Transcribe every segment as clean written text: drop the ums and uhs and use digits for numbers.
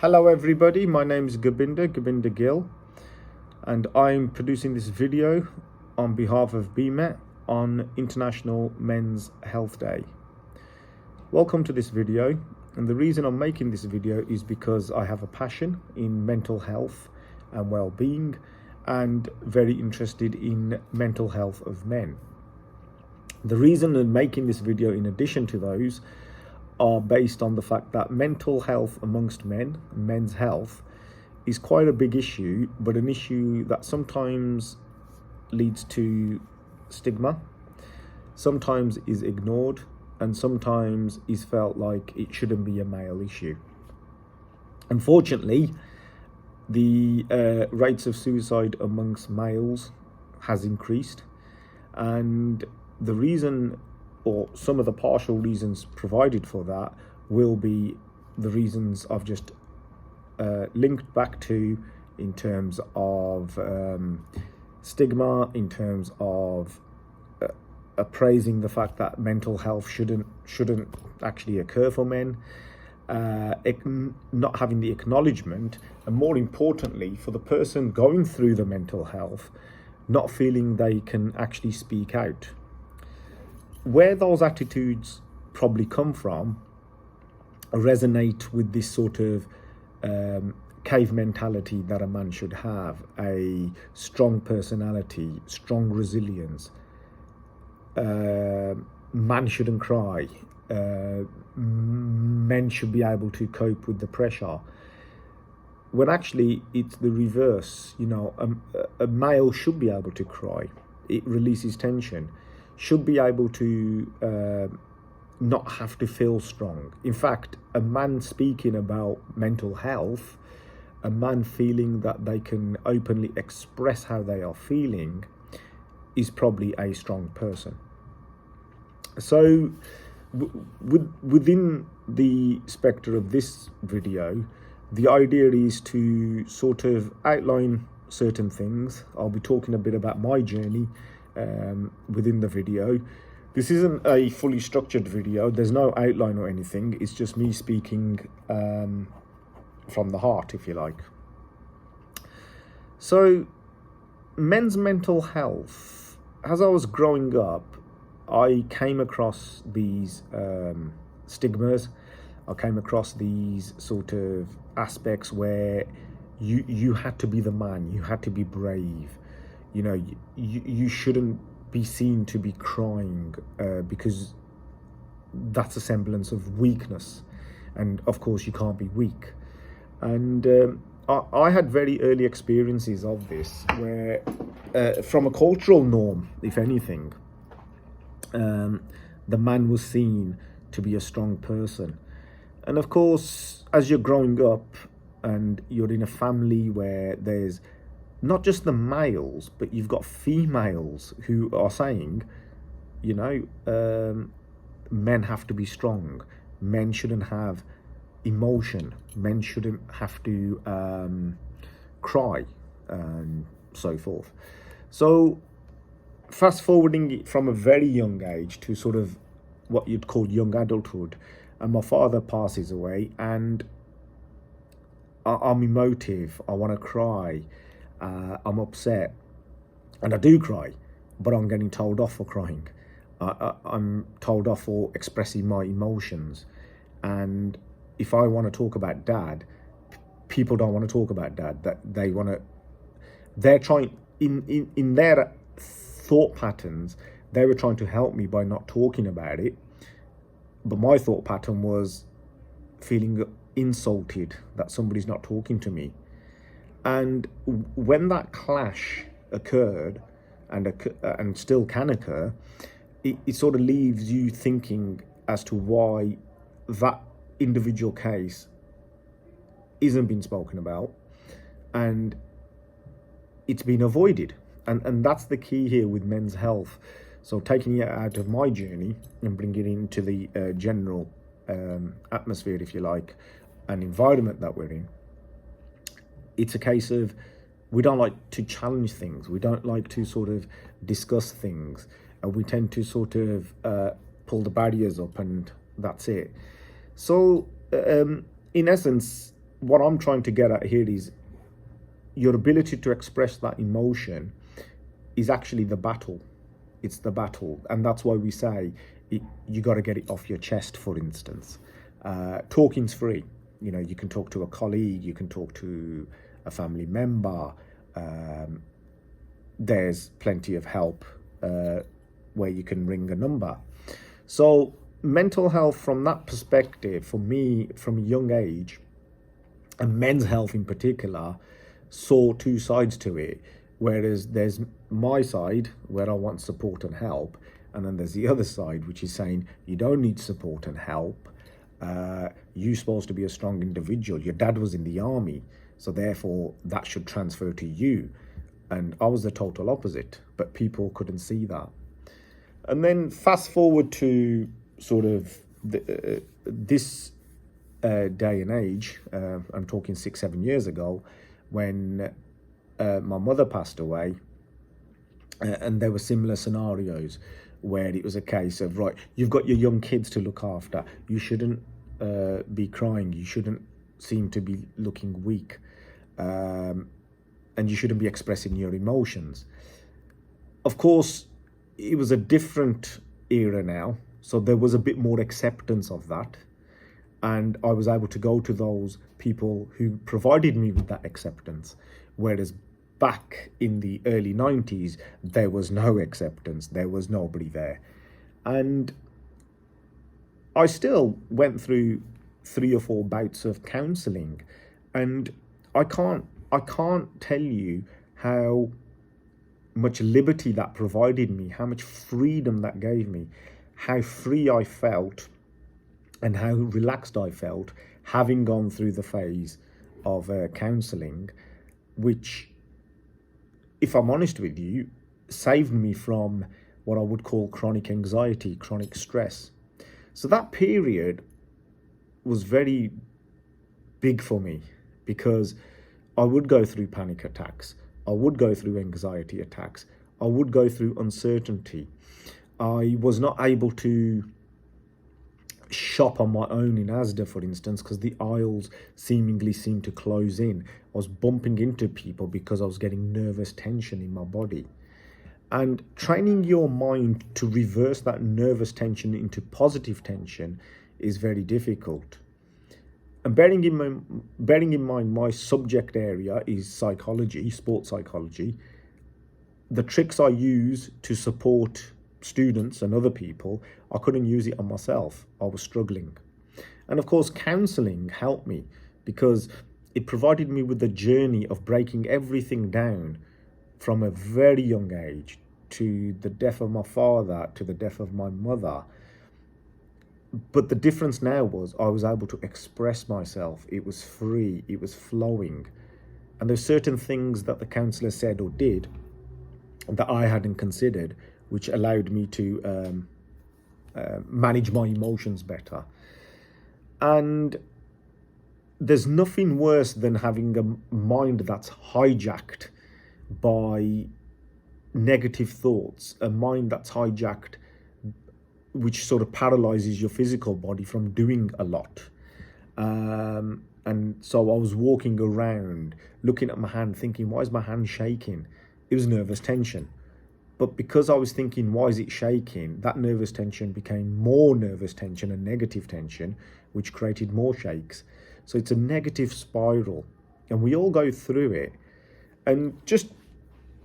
Hello everybody, my name is Gobinder Gill, and I'm producing this video on behalf of BMET on International Men's Health Day. Welcome to this video, and the reason I'm making this video is because I have a passion in mental health and well-being and very interested in mental health of men. The reason I'm making this video in addition to those are based on the fact that mental health amongst men, men's health, is quite a big issue, but an issue that sometimes leads to stigma, sometimes is ignored, and sometimes is felt like it shouldn't be a male issue. Unfortunately, the rates of suicide amongst males has increased, and the reason, or some of the partial reasons provided for that, will be the reasons I've just linked back to in terms of stigma, in terms of appraising the fact that mental health shouldn't actually occur for men, not having the acknowledgement, and more importantly, for the person going through the mental health, not feeling they can actually speak out. Where those attitudes probably come from resonate with this sort of cave mentality that a man should have: a strong personality, strong resilience, man shouldn't cry, men should be able to cope with the pressure, when actually it's the reverse. A male should be able to cry, it releases tension, should be able to not have to feel strong. In fact, a man speaking about mental health, a man feeling that they can openly express how they are feeling, is probably a strong person. So within the spectre of this video, the idea is to sort of outline certain things. I'll be talking a bit about my journey within the video. This isn't a fully structured video, there's no outline or anything, it's just me speaking from the heart, if you like. So, men's mental health, as I was growing up, I came across these stigmas, I came across these sort of aspects where you had to be the man, you had to be brave. You shouldn't be seen to be crying because that's a semblance of weakness, and of course you can't be weak. And I had very early experiences of this where from a cultural norm, if anything, the man was seen to be a strong person. And of course, as you're growing up and you're in a family where there's not just the males, but you've got females who are saying, men have to be strong, men shouldn't have emotion, men shouldn't have to cry, and so forth. So fast forwarding it from a very young age to sort of what you'd call young adulthood, and my father passes away, and I'm emotive, I want to cry, I'm upset, and I do cry, but I'm getting told off for crying. I'm told off for expressing my emotions. And if I want to talk about dad, people don't want to talk about dad. That they're trying, in their thought patterns, they were trying to help me by not talking about it. But my thought pattern was feeling insulted that somebody's not talking to me. And when that clash occurred, and still can occur, it sort of leaves you thinking as to why that individual case isn't being spoken about, and it's been avoided. And that's the key here with men's health. So taking it out of my journey and bringing it into the general atmosphere, if you like, and environment that we're in, it's a case of, we don't like to challenge things, we don't like to sort of discuss things, and we tend to sort of pull the barriers up, and that's it. So in essence, what I'm trying to get at here is your ability to express that emotion is actually the battle. It's the battle. And that's why we say you got to get it off your chest, for instance. Talking's free. You know, you can talk to a colleague, you can talk to a family member. There's plenty of help where you can ring a number. So mental health from that perspective, for me, from a young age, and men's health in particular, saw two sides to it. Whereas there's my side where I want support and help, and then there's the other side which is saying you don't need support and help. You're supposed to be a strong individual. Your dad was in the army, so therefore that should transfer to you. And I was the total opposite, but people couldn't see that. And then fast forward to sort of this day and age, I'm talking 6-7 years ago, when my mother passed away, and there were similar scenarios where it was a case of, right, you've got your young kids to look after, you shouldn't be crying, you shouldn't seem to be looking weak, and you shouldn't be expressing your emotions. Of course, it was a different era now, so there was a bit more acceptance of that, and I was able to go to those people who provided me with that acceptance, whereas back in the early 90s, there was no acceptance, there was nobody there. And I still went through 3 or 4 bouts of counselling, and I can't tell you how much liberty that provided me, how much freedom that gave me, how free I felt and how relaxed I felt having gone through the phase of counselling, which, if I'm honest with you, saved me from what I would call chronic anxiety, chronic stress. So that period was very big for me because I would go through panic attacks, I would go through anxiety attacks, I would go through uncertainty. I was not able to shop on my own in Asda, for instance, because the aisles seemingly seemed to close in. I was bumping into people because I was getting nervous tension in my body. And training your mind to reverse that nervous tension into positive tension is very difficult. And bearing in mind my subject area is psychology, sports psychology, the tricks I use to support students and other people, I couldn't use it on myself. I was struggling. And of course, counselling helped me because it provided me with the journey of breaking everything down from a very young age, to the death of my father, to the death of my mother. But the difference now was I was able to express myself. It was free, it was flowing. And there's certain things that the counsellor said or did that I hadn't considered, which allowed me to manage my emotions better. And there's nothing worse than having a mind that's hijacked by negative thoughts, a mind that's hijacked, which sort of paralyzes your physical body from doing a lot. And so I was walking around looking at my hand thinking, why is my hand shaking? It was nervous tension. But because I was thinking, why is it shaking? That nervous tension became more nervous tension and negative tension, which created more shakes. So it's a negative spiral, and we all go through it. And just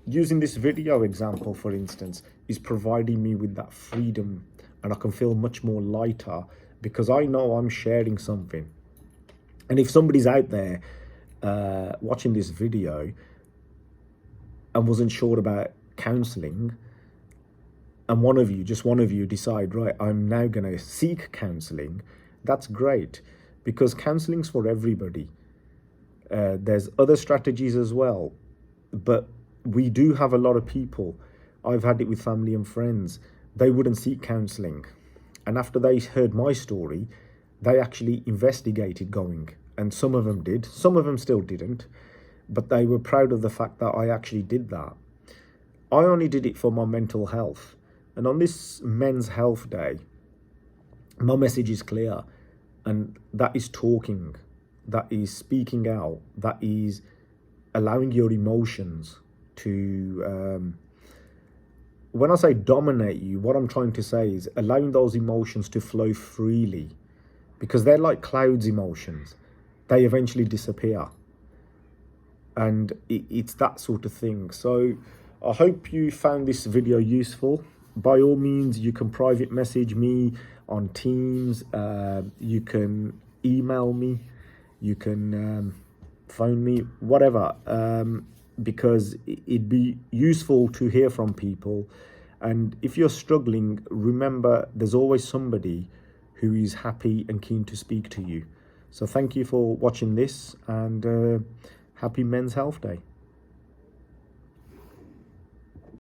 using this video example, for instance, is providing me with that freedom, and I can feel much more lighter because I know I'm sharing something. And if somebody's out there watching this video and wasn't sure about counselling, and one of you decide, right, I'm now going to seek counselling, that's great, because counselling's for everybody. There's other strategies as well, but we do have a lot of people, I've had it with family and friends, they wouldn't seek counselling, and after they heard my story, they actually investigated going, and some of them did, some of them still didn't, but they were proud of the fact that I actually did that. I only did it for my mental health. And on this Men's Health Day, my message is clear, and that is talking. that is speaking out, that is allowing your emotions to when I say dominate you, what I'm trying to say is allowing those emotions to flow freely, because they're like clouds emotions. They eventually disappear, and it's that sort of thing. So I hope you found this video useful. By all means, you can private message me on Teams, you can email me, you can phone me, whatever, because it'd be useful to hear from people. And if you're struggling, remember there's always somebody who is happy and keen to speak to you. So thank you for watching this, and happy Men's Health Day.